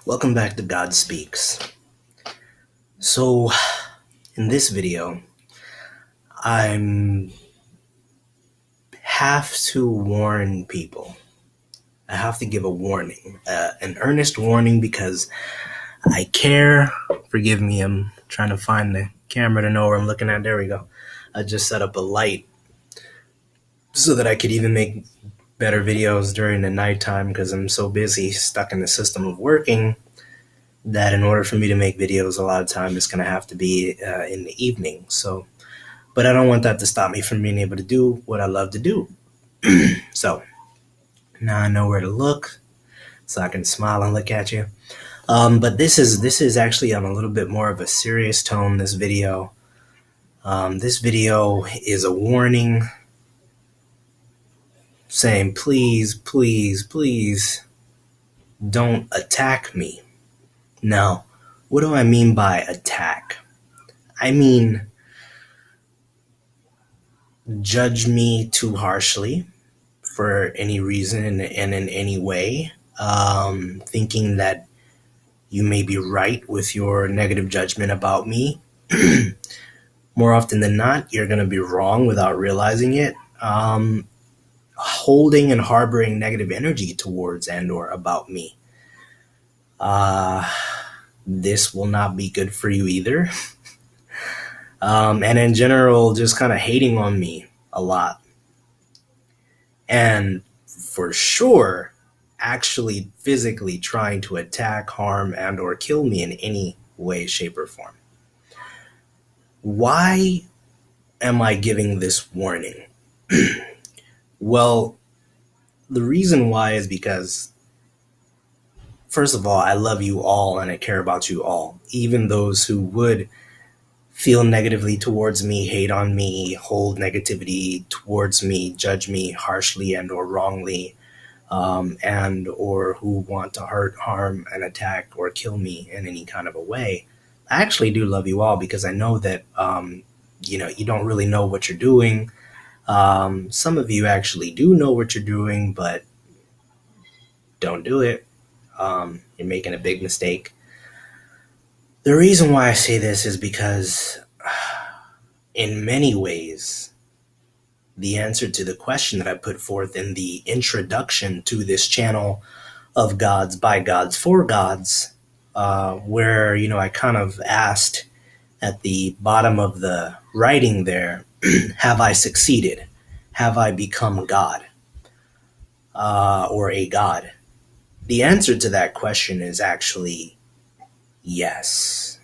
Welcome back to God Speaks. So, in this video, I have to warn people. I have to give a warning, an earnest warning, because I care. Forgive me, I'm trying to find the camera to know where I'm looking at. There we go. I just set up a light so that I could even make better videos during the nighttime because I'm so busy, stuck in the system of working, that in order for me to make videos, a lot of time it's going to have to be in the evening. But I don't want that to stop me from being able to do what I love to do. So now I know where to look, so I can smile and look at you. But this is actually on a little bit more of a serious tone. This video is a warning, saying please, please, please don't attack me. Now, what do I mean by attack? I mean judge me too harshly for any reason and in any way, thinking that you may be right with your negative judgment about me. More often than not, you're going to be wrong without realizing it. Holding and harboring negative energy towards and or about me. This will not be good for you either. And in general, just kind of hating on me a lot. And for sure, actually physically trying to attack, harm, and or kill me in any way, shape, or form. Why am I giving this warning? Well, the reason why is because, first of all, I love you all and I care about you all. Even those who would feel negatively towards me, hate on me, hold negativity towards me, judge me harshly and or wrongly, and or who want to hurt, harm, and attack or kill me in any kind of a way. I actually do love you all because I know that, you don't really know what you're doing. Some of you actually do know what you're doing, but don't do it. You're making a big mistake. The reason why I say this is because in many ways, the answer to the question that I put forth in the introduction to this channel of Gods, by Gods, for Gods, where, I kind of asked at the bottom of the writing there, have I succeeded? Have I become God? Or a God? The answer to that question is actually yes,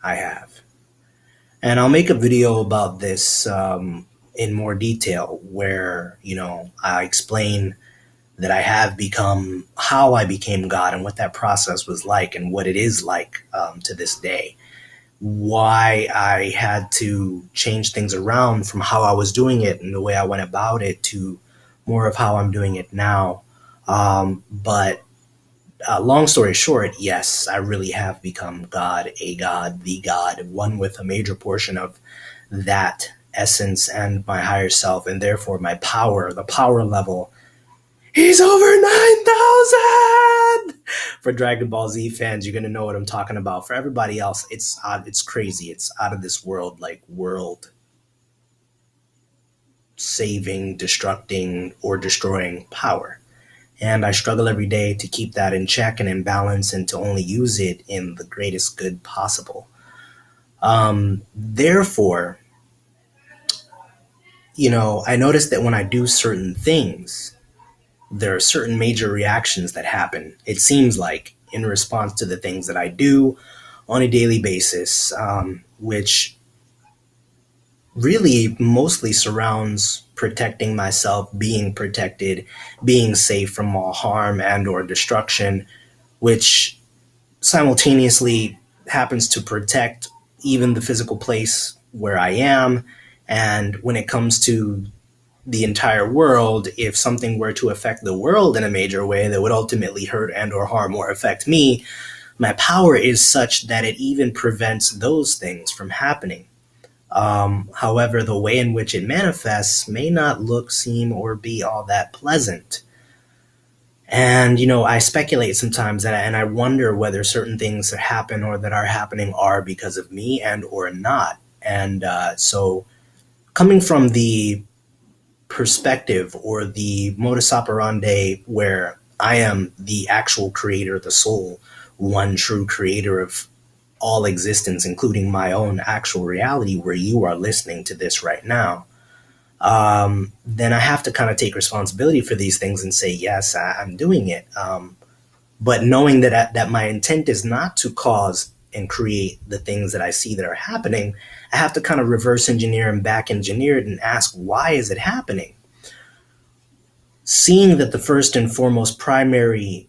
I have. And I'll make a video about this in more detail where, I explain that I have become, how I became God and what that process was like and what it is like to this day. Why I had to change things around from how I was doing it and the way I went about it to more of how I'm doing it now. But long story short, yes, I really have become God, a God, the God, one with a major portion of that essence and my higher self, and therefore my power, the power level, is over 9,000! For Dragon Ball Z fans, you're going to know what I'm talking about. For everybody else, it's crazy. It's out of this world, like world saving, destructing, or destroying power. And I struggle every day to keep that in check and in balance and to only use it in the greatest good possible. Therefore, I notice that when I do certain things, there are certain major reactions that happen, it seems like, in response to the things that I do on a daily basis, which really mostly surrounds protecting myself, being protected, being safe from all harm and or destruction, which simultaneously happens to protect even the physical place where I am. And when it comes to the entire world, if something were to affect the world in a major way that would ultimately hurt and or harm or affect me, my power is such that it even prevents those things from happening. However, the way in which it manifests may not look, seem, or be all that pleasant. And, I speculate sometimes and I wonder whether certain things that happen or that are happening are because of me and or not. And so coming from the perspective or the modus operandi where I am the actual creator, the sole, one true creator of all existence, including my own actual reality, where you are listening to this right now, then I have to kind of take responsibility for these things and say, yes, I'm doing it. But knowing that my intent is not to cause and create the things that I see that are happening, I have to kind of reverse engineer and back engineer it and ask, why is it happening? Seeing that the first and foremost primary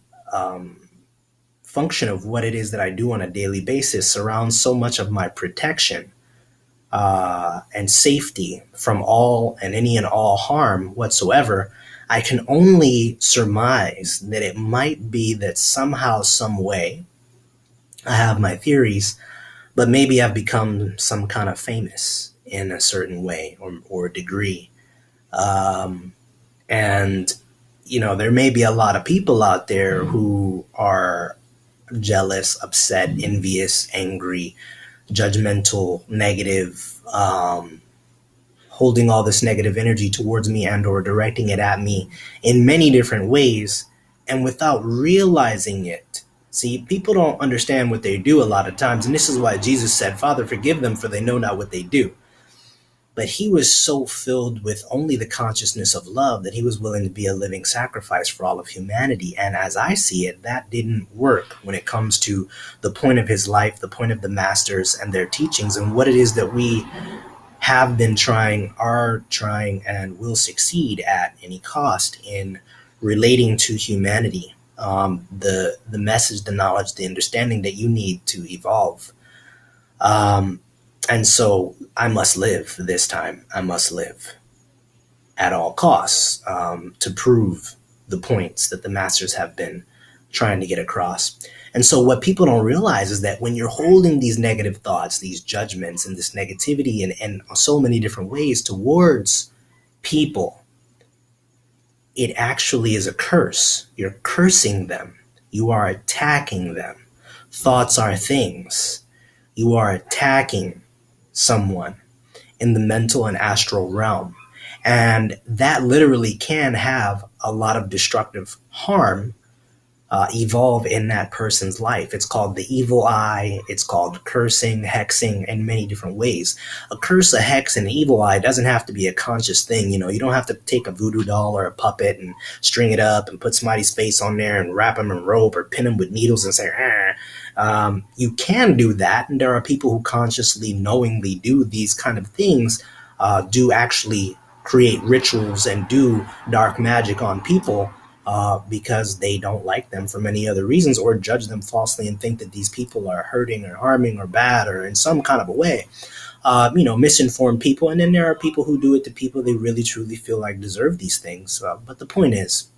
function of what it is that I do on a daily basis surrounds so much of my protection and safety from all and any and all harm whatsoever, I can only surmise that it might be that somehow, some way, I have my theories, but maybe I've become some kind of famous in a certain way or degree. Um, and, there may be a lot of people out there who are jealous, upset, envious, angry, judgmental, negative, holding all this negative energy towards me and or directing it at me in many different ways and without realizing it. See, people don't understand what they do a lot of times, and this is why Jesus said, Father, forgive them, for they know not what they do. But he was so filled with only the consciousness of love that he was willing to be a living sacrifice for all of humanity. And as I see it, that didn't work when it comes to the point of his life, the point of the masters and their teachings, and what it is that we have been trying, are trying, and will succeed at any cost in relating to humanity. The message, the knowledge, the understanding that you need to evolve. And so I must live this time. I must live at all costs to prove the points that the masters have been trying to get across. And so what people don't realize is that when you're holding these negative thoughts, these judgments, and this negativity in so many different ways towards people, it actually is a curse. You're cursing them. You are attacking them. Thoughts are things. You are attacking someone in the mental and astral realm. And that literally can have a lot of destructive harm evolve in that person's life. It's called the evil eye. It's called cursing, hexing, in many different ways. A curse, a hex, and an evil eye doesn't have to be a conscious thing. You don't have to take a voodoo doll or a puppet and string it up and put somebody's face on there and wrap them in rope or pin them with needles and say, you can do that. And there are people who consciously, knowingly do these kind of things, do actually create rituals and do dark magic on people because they don't like them for many other reasons, or judge them falsely and think that these people are hurting or harming or bad or in some kind of a way. Misinformed people. And then there are people who do it to people they really truly feel like deserve these things. But the point is,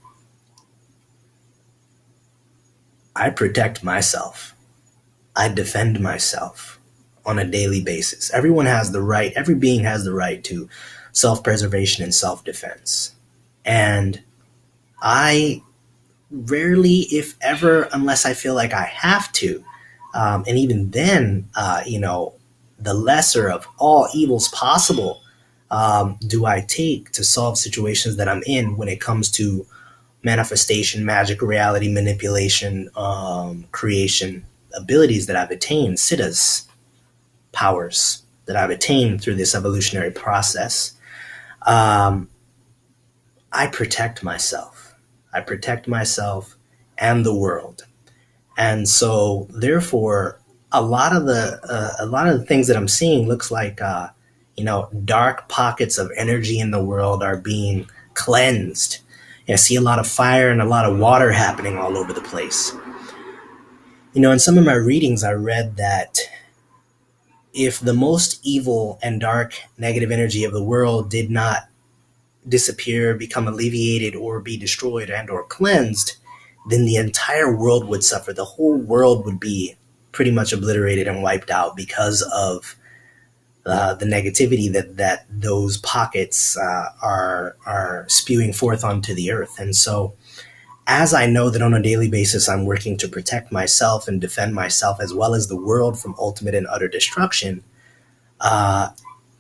I protect myself. I defend myself on a daily basis. Every being has the right to self-preservation and self-defense. And I rarely, if ever, unless I feel like I have to, and even then, the lesser of all evils possible do I take to solve situations that I'm in when it comes to manifestation, magic, reality, manipulation, creation, abilities that I've attained, siddhas, powers that I've attained through this evolutionary process. I protect myself. I protect myself and the world. And so therefore, a lot of the things that I'm seeing looks like, dark pockets of energy in the world are being cleansed. I see a lot of fire and a lot of water happening all over the place. In some of my readings, I read that if the most evil and dark negative energy of the world did not disappear, become alleviated, or be destroyed and or cleansed, then the entire world would suffer. The whole world would be pretty much obliterated and wiped out because of the negativity that those pockets are spewing forth onto the earth. And so as I know that on a daily basis I'm working to protect myself and defend myself as well as the world from ultimate and utter destruction, uh,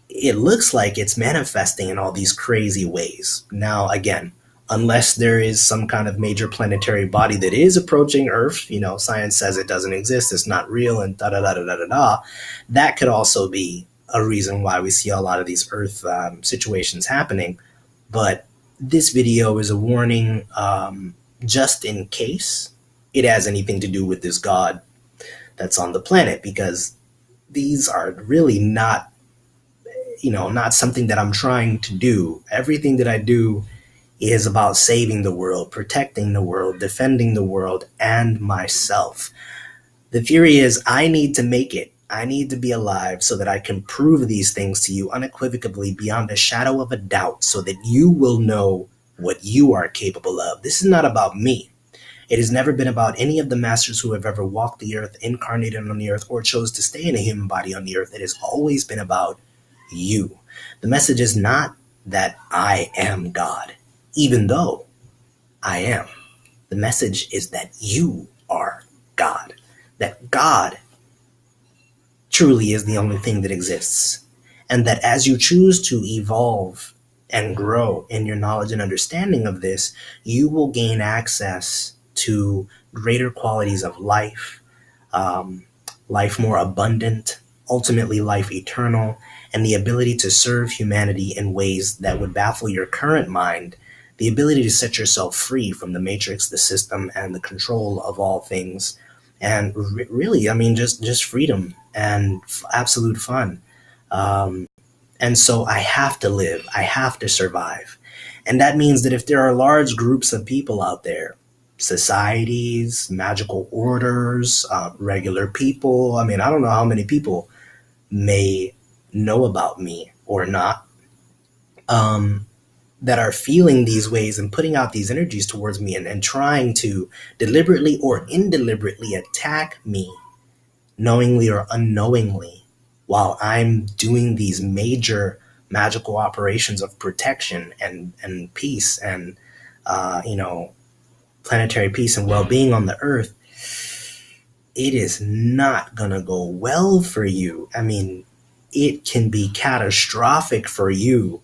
it looks like it's manifesting in all these crazy ways. Now, again, unless there is some kind of major planetary body that is approaching Earth, science says it doesn't exist, it's not real, and da da da da da da da, that could also be a reason why we see a lot of these Earth situations happening. But this video is a warning, just in case it has anything to do with this God that's on the planet, because these are really not something that I'm trying to do. Everything that I do is about saving the world, protecting the world, defending the world, and myself. The theory is I need to make it. I need to be alive so that I can prove these things to you unequivocally beyond a shadow of a doubt so that you will know what you are capable of. This is not about me. It has never been about any of the masters who have ever walked the earth, incarnated on the earth, or chose to stay in a human body on the earth. It has always been about you. The message is not that I am God, even though I am. The message is that you are God, that God truly is the only thing that exists, and that as you choose to evolve and grow in your knowledge and understanding of this, you will gain access to greater qualities of life, life more abundant, ultimately life eternal, and the ability to serve humanity in ways that would baffle your current mind, the ability to set yourself free from the matrix, the system, and the control of all things. And really, I mean, just freedom and absolute fun. And so I have to live. I have to survive. And that means that if there are large groups of people out there, societies, magical orders, regular people, I mean, I don't know how many people may know about me or not, that are feeling these ways and putting out these energies towards me and trying to deliberately or indeliberately attack me, knowingly or unknowingly, while I'm doing these major magical operations of protection and peace and, planetary peace and well-being on the earth. It is not going to go well for you. I mean, it can be catastrophic for you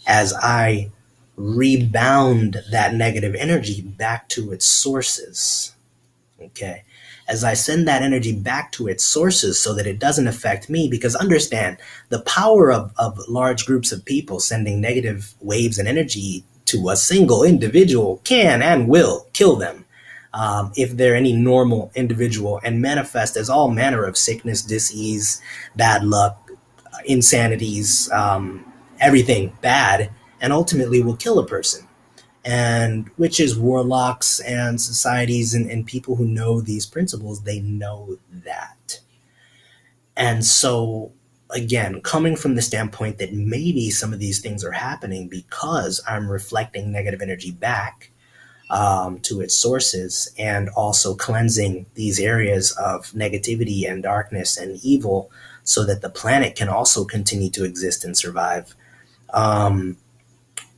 as I rebound that negative energy back to its sources. Okay. As I send that energy back to its sources so that it doesn't affect me, because understand the power of large groups of people sending negative waves and energy to a single individual can and will kill them. If they're any normal individual, and manifest as all manner of sickness, disease, bad luck, insanities, everything bad, and ultimately will kill a person. And witches, warlocks, and societies and people who know these principles, they know that. And so, again, coming from the standpoint that maybe some of these things are happening because I'm reflecting negative energy back to its sources, and also cleansing these areas of negativity and darkness and evil so that the planet can also continue to exist and survive.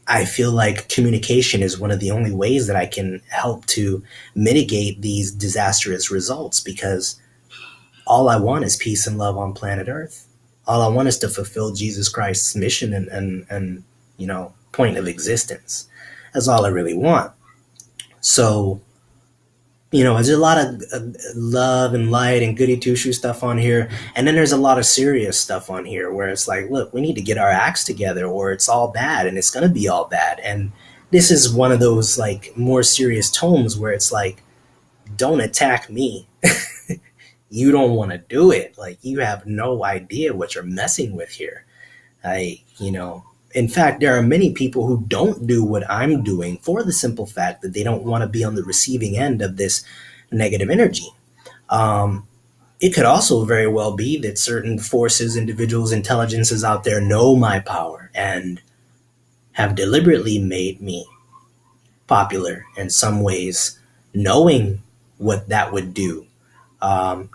I feel like communication is one of the only ways that I can help to mitigate these disastrous results, because all I want is peace and love on planet Earth. All I want is to fulfill Jesus Christ's mission and point of existence. That's all I really want. So, there's a lot of love and light and goody two shoe stuff on here. And then there's a lot of serious stuff on here where it's like, look, we need to get our acts together or it's all bad and it's going to be all bad. And this is one of those like more serious tomes where it's like, don't attack me. You don't want to do it. Like, you have no idea what you're messing with here. In fact, there are many people who don't do what I'm doing for the simple fact that they don't want to be on the receiving end of this negative energy. It could also very well be that certain forces, individuals, intelligences out there know my power and have deliberately made me popular in some ways, knowing what that would do.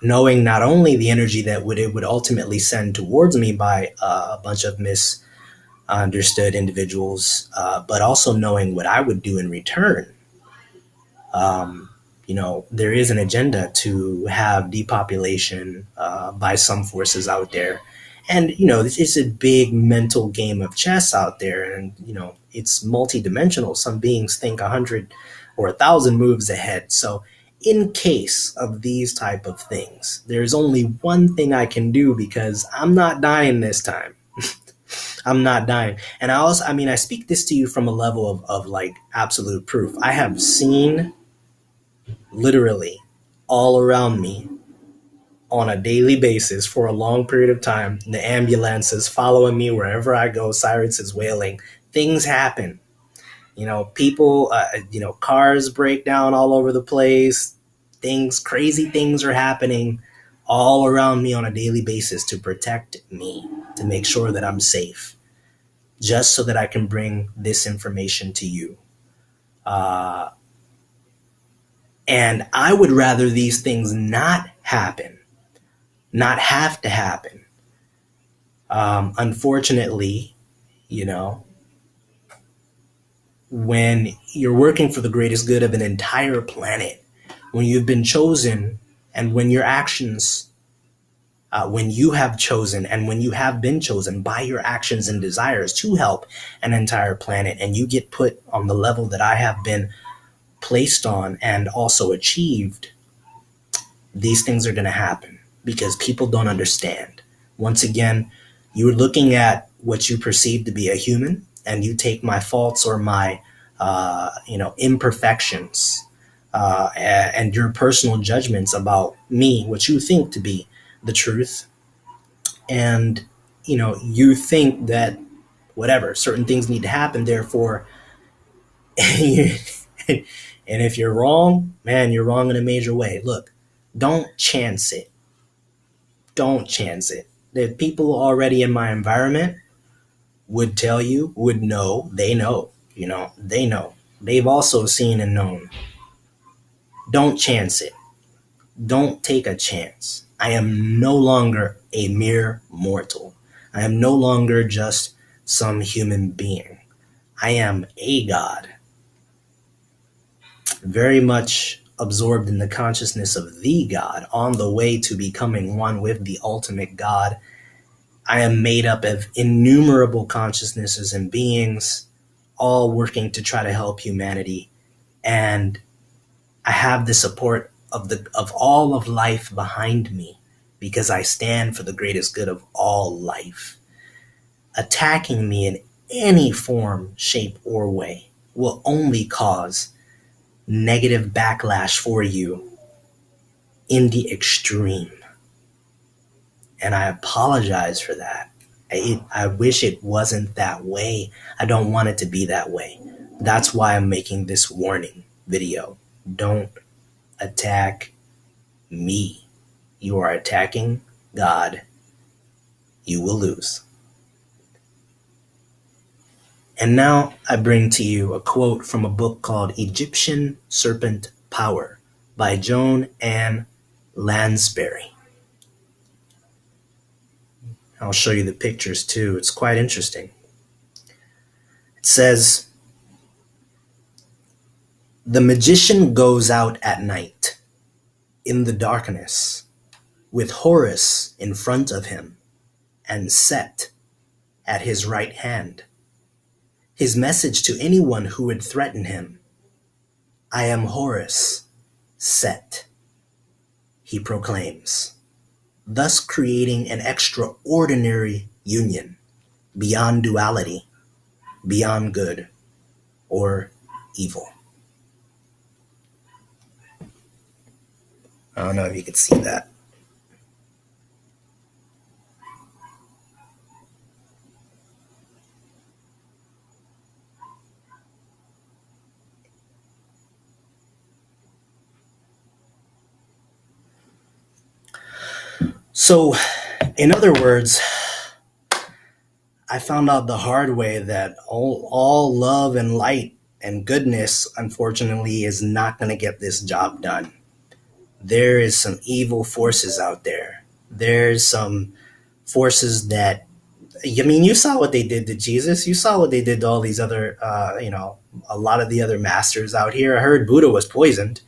Knowing not only the energy that it would ultimately send towards me by a bunch of misunderstood individuals, but also knowing what I would do in return. There is an agenda to have depopulation by some forces out there. And, it's a big mental game of chess out there. And, it's multidimensional. Some beings think 100 or 1,000 moves ahead. So, in case of these type of things, there's only one thing I can do because I'm not dying this time. I'm not dying. And I speak this to you from a level of like absolute proof. I have seen literally all around me on a daily basis for a long period of time. The ambulances following me wherever I go, sirens is wailing. Things happen. People, cars break down all over the place. Crazy things are happening all around me on a daily basis to protect me, to make sure that I'm safe, just so that I can bring this information to you. And I would rather these things not happen, not have to happen. Unfortunately, when you're working for the greatest good of an entire planet, when you've been chosen, and when your actions, when you have chosen and when you have been chosen by your actions and desires to help an entire planet, and you get put on the level that I have been placed on and also achieved, these things are going to happen because people don't understand. Once again, you're looking at what you perceive to be a human, and you take my faults or my imperfections and your personal judgments about me, what you think to be the truth, and you think that whatever certain things need to happen, therefore and if you're wrong, man, you're wrong in a major way. Look, don't chance it. Don't chance it. The people already in my environment would tell you, would know, they know, they know. They've also seen and known. Don't chance it. Don't take a chance. I am no longer a mere mortal. I am no longer just some human being. I am a God, very much absorbed in the consciousness of the God, on the way to becoming one with the ultimate God. I am made up of innumerable consciousnesses and beings, all working to try to help humanity. And I have the support of all of life behind me, because I stand for the greatest good of all life. Attacking me in any form, shape, or way will only cause negative backlash for you in the extreme. And I apologize for that. I wish it wasn't that way. I don't want it to be that way. That's why I'm making this warning video. Don't attack me. You are attacking God. You will lose. And now I bring to you a quote from a book called Egyptian Serpent Power by Joan Ann Lansbury. I'll show you the pictures too. It's quite interesting. It says, "The magician goes out at night, in the darkness, with Horus in front of him, and Set at his right hand. His message to anyone who would threaten him: I am Horus, Set," he proclaims, thus creating an extraordinary union, beyond duality, beyond good or evil. I don't know if you can see that. So, in other words, I found out the hard way that all love and light and goodness, unfortunately, is not going to get this job done. There is some evil forces out there. There's some forces that I mean, you saw what they did to Jesus. You saw what they did to all these other, a lot of the other masters out here. I heard Buddha was poisoned,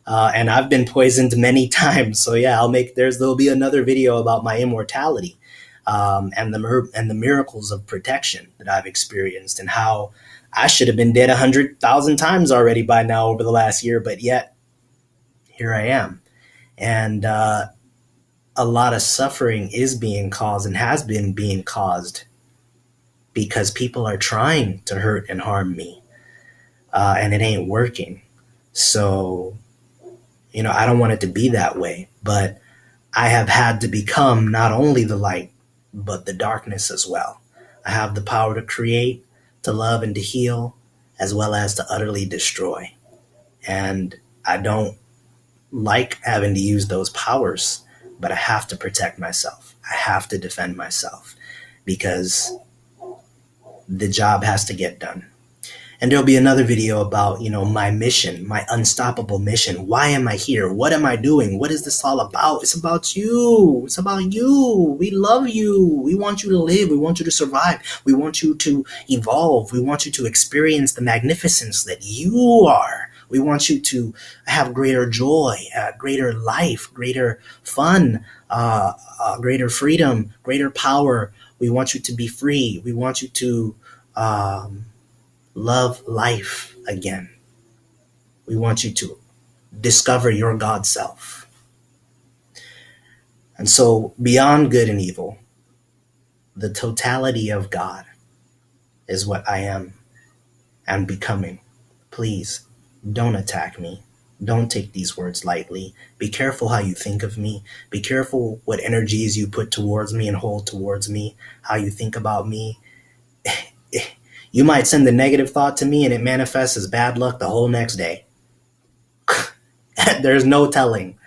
and I've been poisoned many times. So yeah, there'll be another video about my immortality, and the miracles of protection that I've experienced, and how I should have been dead 100,000 times already by now over the last year, but yet here I am. And a lot of suffering is being caused and has been being caused because people are trying to hurt and harm me, and it ain't working. So, I don't want it to be that way, but I have had to become not only the light, but the darkness as well. I have the power to create, to love, and to heal, as well as to utterly destroy. And I don't like having to use those powers, but I have to protect myself. I have to defend myself because the job has to get done. And there'll be another video about, my mission, my unstoppable mission. Why am I here? What am I doing? What is this all about? It's about you. It's about you. We love you. We want you to live. We want you to survive. We want you to evolve. We want you to experience the magnificence that you are. We want you to have greater joy, greater life, greater fun, greater freedom, greater power. We want you to be free. We want you to love life again. We want you to discover your God self. And so, beyond good and evil, the totality of God is what I am and becoming. Please don't attack me. Don't take these words lightly. Be careful how you think of me. Be careful what energies you put towards me and hold towards me, how you think about me. You might send a negative thought to me and it manifests as bad luck the whole next day. There's no telling.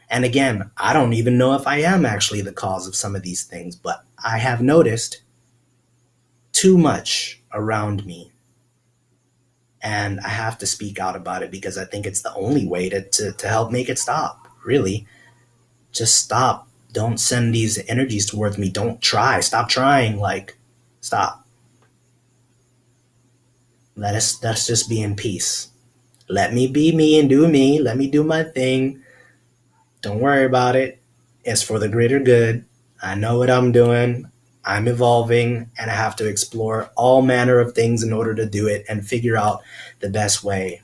And again, I don't even know if I am actually the cause of some of these things, but I have noticed too much around me. And I have to speak out about it because I think it's the only way to help make it stop, really. Just stop. Don't send these energies towards me. Don't try. Stop trying. Stop. Let's just be in peace. Let me be me and do me. Let me do my thing. Don't worry about it. It's for the greater good. I know what I'm doing. I'm evolving, and I have to explore all manner of things in order to do it and figure out the best way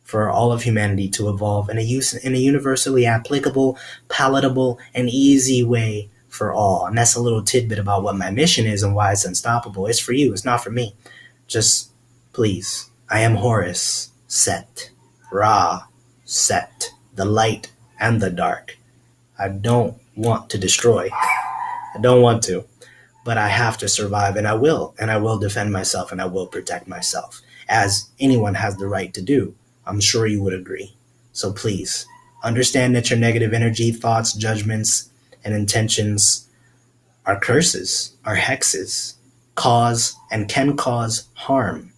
for all of humanity to evolve in a universally applicable, palatable, and easy way for all. And that's a little tidbit about what my mission is and why it's unstoppable. It's for you. It's not for me. Just please. I am Horus, Set, Ra, Set, the light and the dark. I don't want to destroy. I don't want to. But I have to survive, and I will defend myself, and I will protect myself, as anyone has the right to do. I'm sure you would agree. So please, understand that your negative energy, thoughts, judgments, and intentions are curses, are hexes, cause and can cause harm.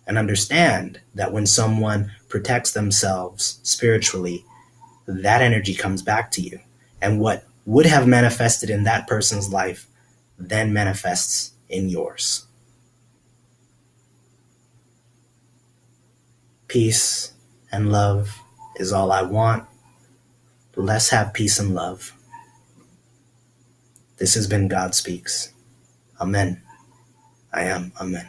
And understand that when someone protects themselves spiritually, that energy comes back to you. And what would have manifested in that person's life then manifests in yours. Peace and love is all I want. Let's have peace and love. This has been God Speaks. Amen. I am. Amen.